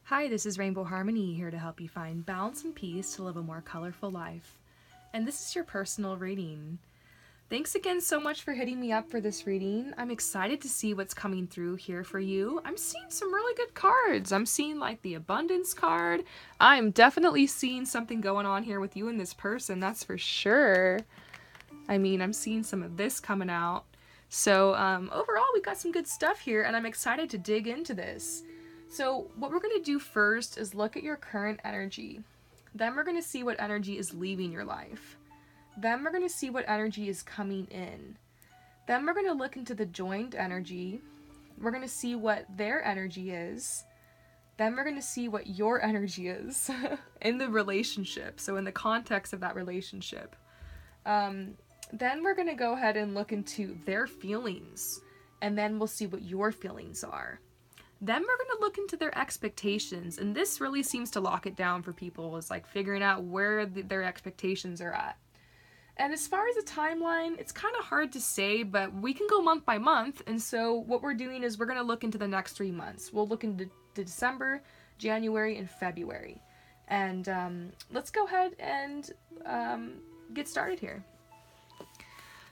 Hi, this is Rainbow Harmony, here to help you find balance and peace to live a more colorful life. And this is your personal reading. Thanks again so much for hitting me up for this reading. I'm excited to see what's coming through here for you. I'm seeing some really good cards. I'm seeing like the abundance card. I'm definitely seeing something going on here with you and this person, that's for sure. I mean, I'm seeing some of this coming out. So overall, we got some good stuff here, and I'm excited to dig into this. So what we're going to do first is look at your current energy. Then we're going to see what energy is leaving your life. Then we're going to see what energy is coming in. Then we're going to look into the joined energy. We're going to see what their energy is. Then we're going to see what your energy is in the relationship, so in the context of that relationship. Then we're going to go ahead and look into their feelings, and then we'll see what your feelings are. Then we're going to look into their expectations, and this really seems to lock it down for people, is like figuring out where their expectations are at. And as far as a timeline, it's kind of hard to say, but we can go month by month, and so what we're doing is we're going to look into the next 3 months. We'll look into December, January, and February. And let's go ahead and get started here.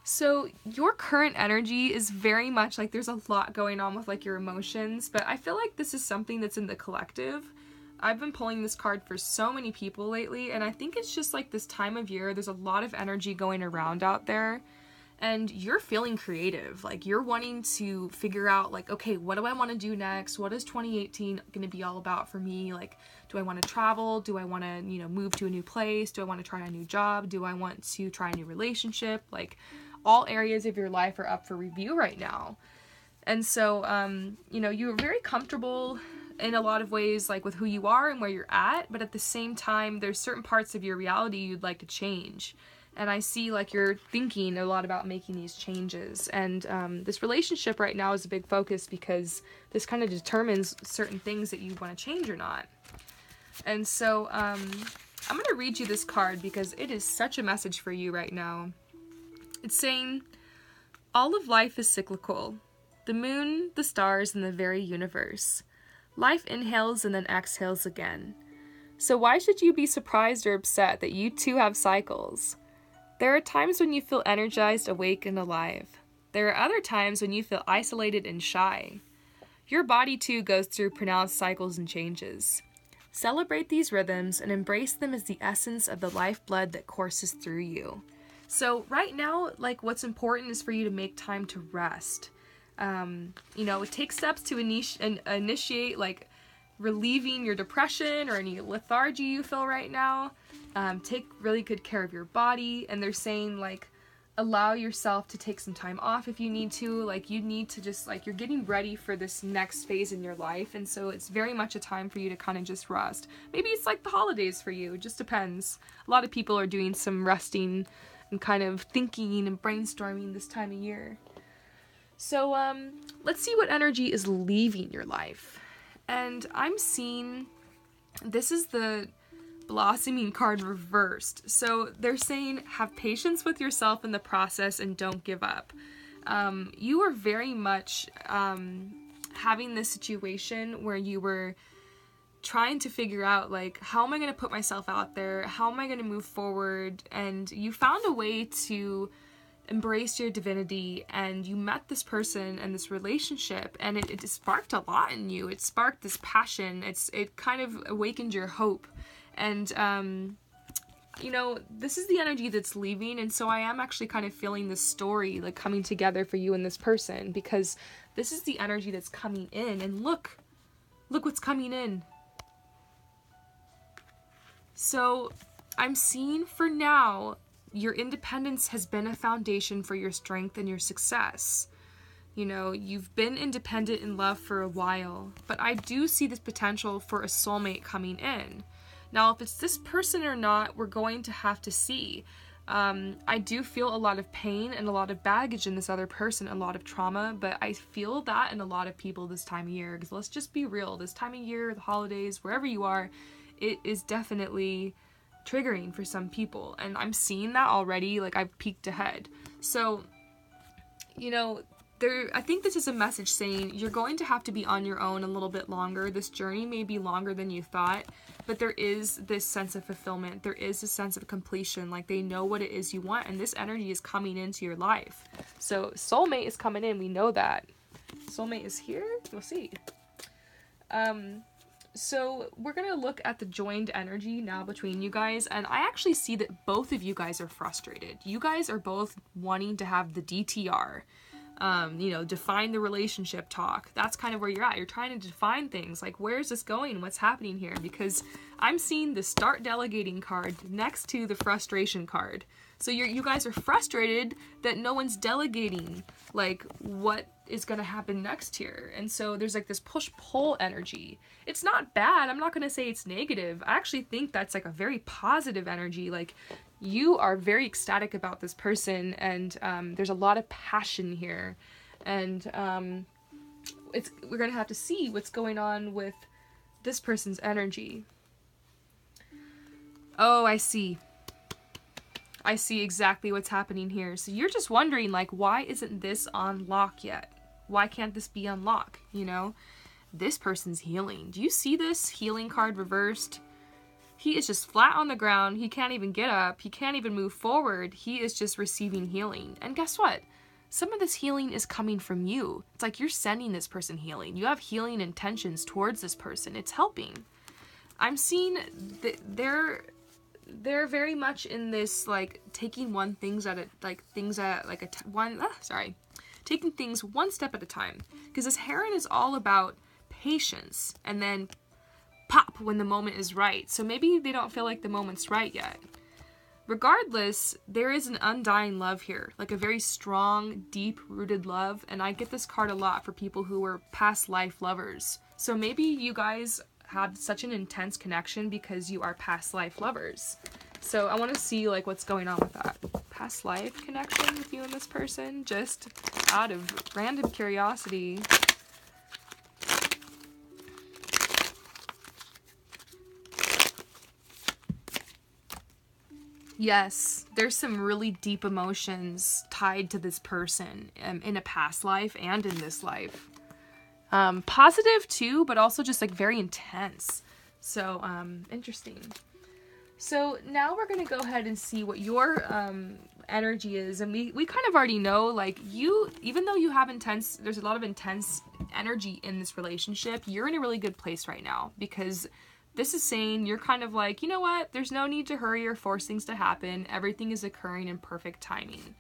So your current energy is very much like there's a lot going on with like your emotions, but I feel like this is something that's in the collective. I've been pulling this card for so many people lately, and I think it's just like this time of year, there's a lot of energy going around out there, and you're feeling creative. Like you're wanting to figure out like, okay, what do I want to do next? What is 2018 going to be all about for me? Like, do I want to travel? Do I want to, move to a new place? Do I want to try a new job? Do I want to try a new relationship? Like, all areas of your life are up for review right now. And so, you're very comfortable in a lot of ways, like with who you are and where you're at, but at the same time, there's certain parts of your reality you'd like to change. And I see like you're thinking a lot about making these changes. And this relationship right now is a big focus because this kind of determines certain things that you want to change or not. And so I'm going to read you this card because it is such a message for you right now. It's saying, all of life is cyclical. The moon, the stars, and the very universe. Life inhales and then exhales again. So why should you be surprised or upset that you too have cycles? There are times when you feel energized, awake, and alive. There are other times when you feel isolated and shy. Your body too goes through pronounced cycles and changes. Celebrate these rhythms and embrace them as the essence of the lifeblood that courses through you. So right now, like what's important is for you to make time to rest. Take steps to initiate like relieving your depression or any lethargy you feel right now. Take really good care of your body. And they're saying like, allow yourself to take some time off if you need to. Like you need to just like, you're getting ready for this next phase in your life. And so it's very much a time for you to kind of just rest. Maybe it's like the holidays for you. It just depends. A lot of people are doing some resting and kind of thinking and brainstorming this time of year. So let's see what energy is leaving your life. And I'm seeing, this is the blossoming card reversed. So they're saying, have patience with yourself in the process and don't give up. You are very much having this situation where you were trying to figure out like, how am I going to put myself out there? How am I going to move forward? And you found a way to embrace your divinity, and you met this person and this relationship, and it sparked a lot in you. It sparked this passion. It kind of awakened your hope. And, this is the energy that's leaving. And so I am actually kind of feeling this story like coming together for you and this person, because this is the energy that's coming in. And look what's coming in. So I'm seeing for now, your independence has been a foundation for your strength and your success. You've been independent in love for a while, but I do see this potential for a soulmate coming in. Now, if it's this person or not, we're going to have to see. I do feel a lot of pain and a lot of baggage in this other person, a lot of trauma, but I feel that in a lot of people this time of year, because let's just be real, this time of year, the holidays, wherever you are, it is definitely triggering for some people, and I'm seeing that already. Like I've peeked ahead. So, I think this is a message saying you're going to have to be on your own a little bit longer. This journey may be longer than you thought, but there is this sense of fulfillment. There is a sense of completion. Like, they know what it is you want, and this energy is coming into your life. So soulmate is coming in. We know that. Soulmate is here. We'll see. So we're going to look at the joined energy now between you guys, and I actually see that both of you guys are frustrated. You guys are both wanting to have the DTR, you know, define the relationship talk. That's kind of where you're at. You're trying to define things like, where's this going? What's happening here? Because I'm seeing the start delegating card next to the frustration card. So you guys are frustrated that no one's delegating, like, what is going to happen next here. And so there's like this push-pull energy. It's not bad. I'm not going to say it's negative. I actually think that's like a very positive energy. Like, you are very ecstatic about this person, and there's a lot of passion here. And we're going to have to see what's going on with this person's energy. Oh, I see. I see exactly what's happening here. So you're just wondering, like, why isn't this on lock yet? Why can't this be on lock, you know? This person's healing. Do you see this healing card reversed? He is just flat on the ground. He can't even get up. He can't even move forward. He is just receiving healing. And guess what? Some of this healing is coming from you. It's like you're sending this person healing. You have healing intentions towards this person. It's helping. I'm seeing that they're very much in this, like, taking taking things one step at a time. Because this heron is all about patience and then pop when the moment is right. So maybe they don't feel like the moment's right yet. Regardless, there is an undying love here, like a very strong, deep-rooted love. And I get this card a lot for people who were past life lovers. So maybe you guys had such an intense connection because you are past life lovers. So I want to see, like, what's going on with that. Past life connection with you and this person, just out of random curiosity. Yes, there's some really deep emotions tied to this person in a past life and in this life. Positive too, but also just like very intense. So, interesting. So now we're going to go ahead and see what your energy is. And we kind of already know, like, even though you have there's a lot of intense energy in this relationship, you're in a really good place right now, because this is saying you're kind of like, you know what, there's no need to hurry or force things to happen. Everything is occurring in perfect timing.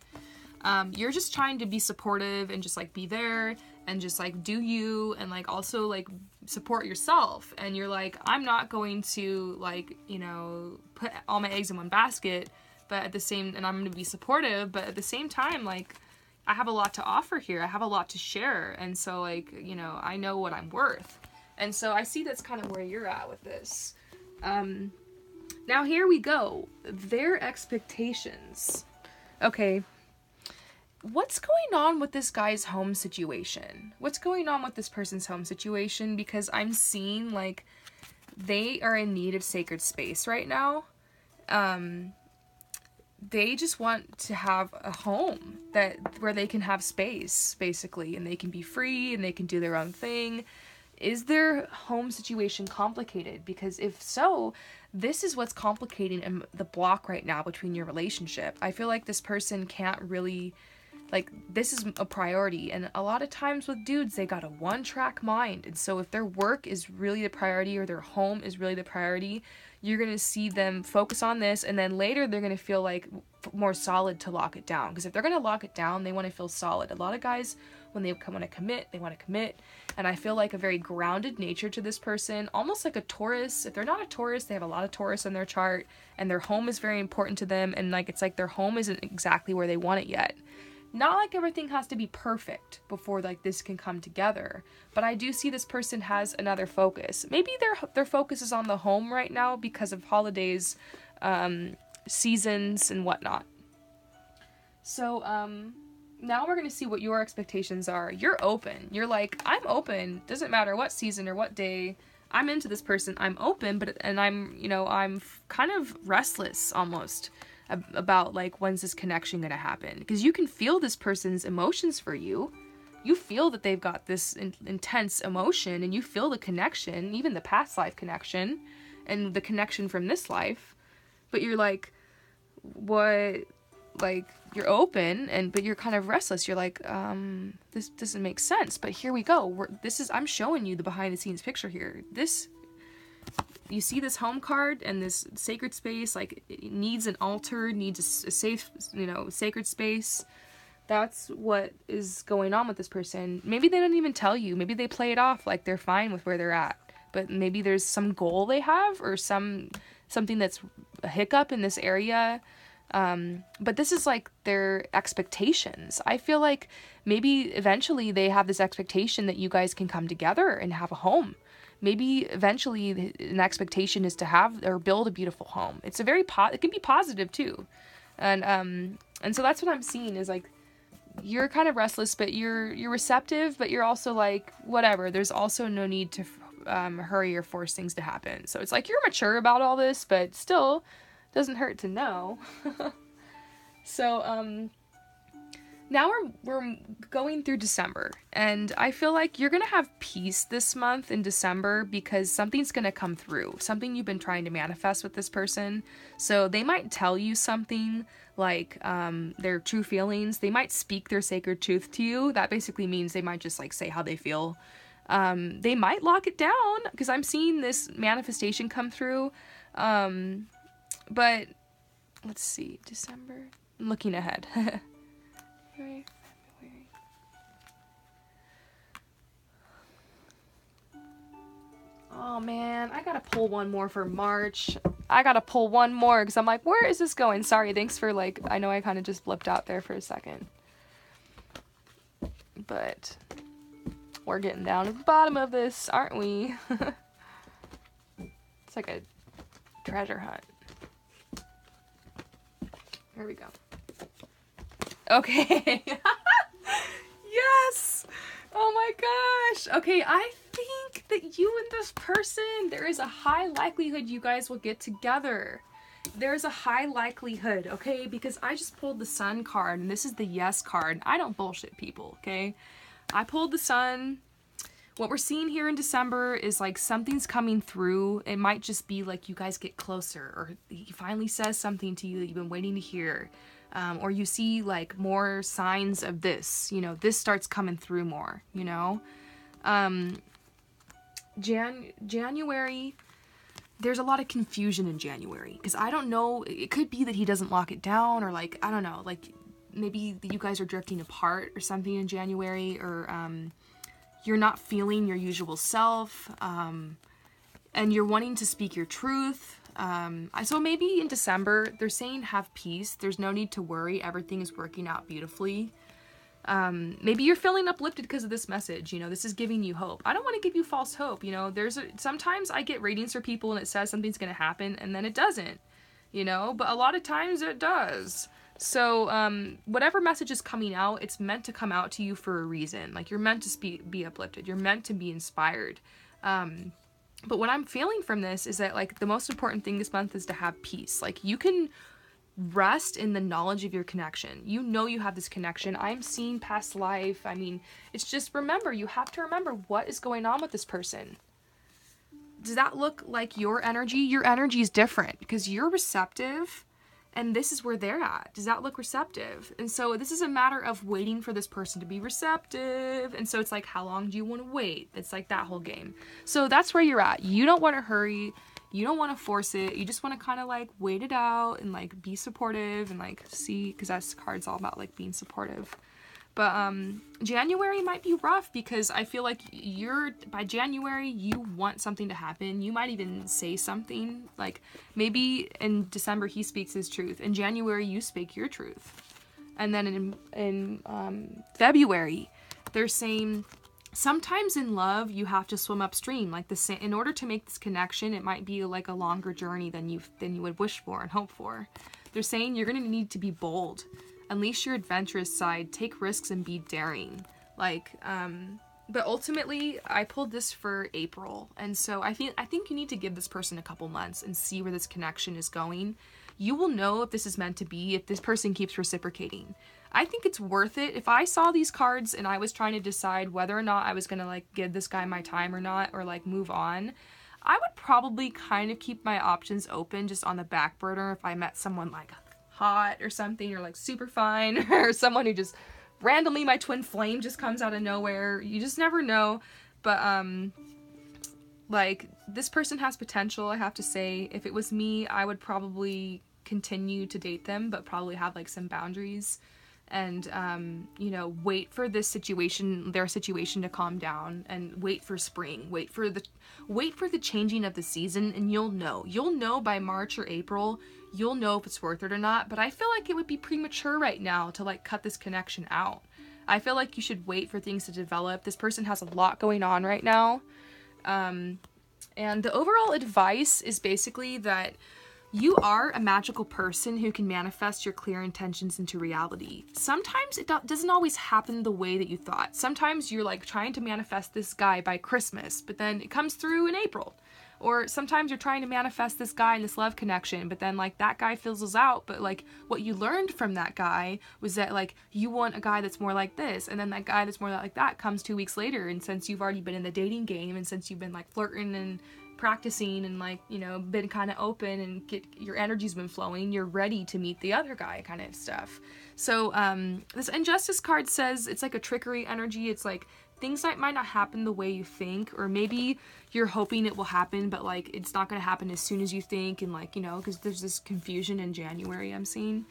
You're just trying to be supportive and just like be there and just like do you, and like also like support yourself. And you're like, I'm not going to, like, you know, put all my eggs in one basket, but and I'm going to be supportive, but at the same time, like, I have a lot to offer here. I have a lot to share. And so, like, you know, I know what I'm worth. And so I see that's kind of where you're at with this. Now here we go. Their expectations. Okay. What's going on with this guy's home situation? What's going on with this person's home situation? Because I'm seeing, like, they are in need of sacred space right now. They just want to have a home where they can have space, basically, and they can be free and they can do their own thing. Is their home situation complicated? Because if so, this is what's complicating the block right now between your relationship. I feel like this person can't really, like, this is a priority. And a lot of times with dudes, they got a one-track mind. And so if their work is really the priority or their home is really the priority, you're going to see them focus on this. And then later they're going to feel like more solid to lock it down. Because if they're going to lock it down, they want to feel solid. A lot of guys, when they want to commit, they want to commit. And I feel like a very grounded nature to this person, almost like a Taurus. If they're not a Taurus, they have a lot of Taurus in their chart, and their home is very important to them, and like it's like their home isn't exactly where they want it yet. Not like everything has to be perfect before like this can come together, but I do see this person has another focus. Maybe their focus is on the home right now because of holidays, seasons, and whatnot. So, now we're going to see what your expectations are. You're open. You're like, I'm open. Doesn't matter what season or what day. I'm into this person. I'm open, and I'm, you know, I'm kind of restless almost about, like, when's this connection going to happen? Because you can feel this person's emotions for you. you feel that they've got this intense emotion, and you feel the connection, even the past life connection and the connection from this life, but you're like, what, like, you're open, but you're kind of restless. You're like, this doesn't make sense, but here we go. I'm showing you the behind the scenes picture here. You see this home card and this sacred space, like, it needs an altar, needs a safe, sacred space. That's what is going on with this person. Maybe they don't even tell you. Maybe they play it off like they're fine with where they're at. But maybe there's some goal they have, or something that's a hiccup in this area. But this is like their expectations. I feel like maybe eventually they have this expectation that you guys can come together and have a home. Maybe eventually an expectation is to have or build a beautiful home. It's a it can be positive too. And so that's what I'm seeing is like, you're kind of restless, but you're receptive, but you're also like, whatever. There's also no need to hurry or force things to happen. So it's like, you're mature about all this, but still doesn't hurt to know. So, now we're going through December, and I feel like you're going to have peace this month in December because something's going to come through, something you've been trying to manifest with this person. So they might tell you something like, their true feelings. They might speak their sacred truth to you. That basically means they might just like say how they feel. They might lock it down because I'm seeing this manifestation come through. But let's see, December, I'm looking ahead. February. Oh man, I gotta pull one more for March. I gotta pull one more because I'm like, where is this going? Sorry, thanks for like, I know I kind of just blipped out there for a second. But we're getting down to the bottom of this, aren't we? It's like a treasure hunt. Here we go. Okay. Yes! Oh my gosh! Okay, I think that you and this person, there is a high likelihood you guys will get together. There's a high likelihood, okay? Because I just pulled the Sun card, and this is the yes card. I don't bullshit people, okay? I pulled the Sun. What we're seeing here in December is like something's coming through. It might just be like you guys get closer, or he finally says something to you that you've been waiting to hear. Or you see like more signs of this, this starts coming through more, January, there's a lot of confusion in January, because I don't know, it could be that he doesn't lock it down, or like, I don't know, like maybe you guys are drifting apart or something in January, or you're not feeling your usual self, and you're wanting to speak your truth. So maybe in December, they're saying have peace. There's no need to worry. Everything is working out beautifully. Maybe you're feeling uplifted because of this message. This is giving you hope. I don't want to give you false hope. Sometimes I get readings for people and it says something's going to happen and then it doesn't, but a lot of times it does. So, whatever message is coming out, it's meant to come out to you for a reason. Like, you're meant to be uplifted. You're meant to be inspired. But what I'm feeling from this is that, like, the most important thing this month is to have peace. Like, you can rest in the knowledge of your connection. You have this connection. I'm seeing past life. I mean, it's just, you have to remember what is going on with this person. Does that look like your energy? Your energy is different because you're receptive. And this is where they're at. Does that look receptive? And so this is a matter of waiting for this person to be receptive. And so it's like, how long do you want to wait? It's like that whole game. So that's where you're at. You don't want to hurry. You don't want to force it. You just want to kind of like wait it out and like be supportive and like see, because that card's all about like being supportive. But January might be rough because I feel like by January, you want something to happen. You might even say something. Like, maybe in December, he speaks his truth. In January, you speak your truth. And then in February, they're saying, sometimes in love, you have to swim upstream. Like, in order to make this connection, it might be like a longer journey than you would wish for and hope for. They're saying you're going to need to be bold. Unleash your adventurous side, take risks, and be daring. Like, but ultimately, I pulled this for April, and so I think you need to give this person a couple months and see where this connection is going. you will know if this is meant to be if this person keeps reciprocating. I think it's worth it. If I saw these cards and I was trying to decide whether or not I was gonna like give this guy my time or not, or like move on, I would probably kind of keep my options open just on the back burner if I met someone like hot or something, or like super fine, or someone who just randomly my twin flame just comes out of nowhere. You just never know. But like, this person has potential, I have to say. If it was me, I would probably continue to date them, but probably have like some boundaries, and you know, wait for their situation to calm down, and wait for spring, wait for the changing of the season, and you'll know by March or April. You'll know if it's worth it or not. But I feel like it would be premature right now to like cut this connection out. I feel like you should wait for things to develop. This person has a lot going on right now. And the overall advice is basically that you are a magical person who can manifest your clear intentions into reality. Sometimes it doesn't always happen the way that you thought. Sometimes you're like trying to manifest this guy by Christmas, but then it comes through in April. Or sometimes you're trying to manifest this guy and this love connection, but then like that guy fizzles out. But like what you learned from that guy was that like you want a guy that's more like this, and then that guy that's more like that comes 2 weeks later. And since you've already been in the dating game, and since you've been like flirting and practicing and like, you know, been kind of open and your energy's been flowing, you're ready to meet the other guy kind of stuff. So this injustice card says it's like a trickery energy. It's like things that might not happen the way you think, or maybe you're hoping it will happen, but like it's not going to happen as soon as you think, and like, you know, because there's this confusion in January I'm seeing.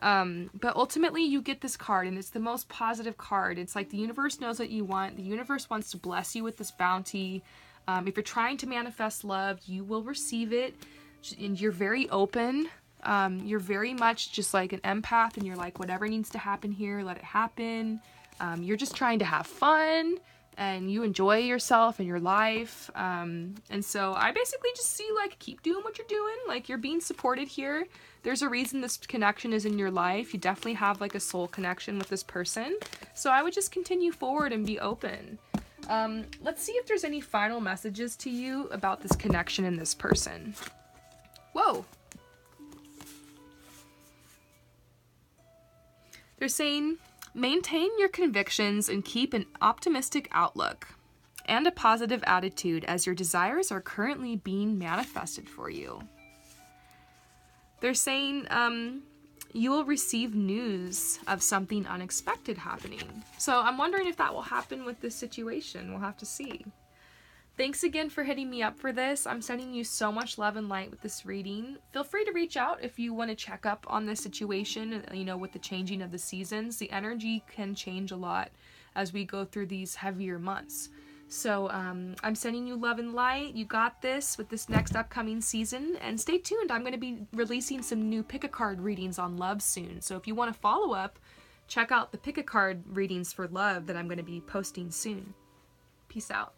But ultimately you get this card, and it's the most positive card. It's like the universe knows what you want. The universe wants to bless you with this bounty. If you're trying to manifest love, you will receive it, and you're very open. You're very much just like an empath, and you're like, whatever needs to happen here, let it happen. You're just trying to have fun, and you enjoy yourself and your life. And so I basically just see like, keep doing what you're doing. Like, you're being supported here. There's a reason this connection is in your life. You definitely have like a soul connection with this person. So I would just continue forward and be open. Let's see if there's any final messages to you about this connection and this person. Whoa. They're saying, maintain your convictions and keep an optimistic outlook and a positive attitude as your desires are currently being manifested for you. They're saying, you will receive news of something unexpected happening. So I'm wondering if that will happen with this situation. We'll have to see. Thanks again for hitting me up for this. I'm sending you so much love and light with this reading. Feel free to reach out if you want to check up on this situation, you know, with the changing of the seasons. The energy can change a lot as we go through these heavier months. So I'm sending you love and light. You got this with this next upcoming season. And stay tuned. I'm going to be releasing some new pick-a-card readings on love soon. So if you want to follow up, check out the pick-a-card readings for love that I'm going to be posting soon. Peace out.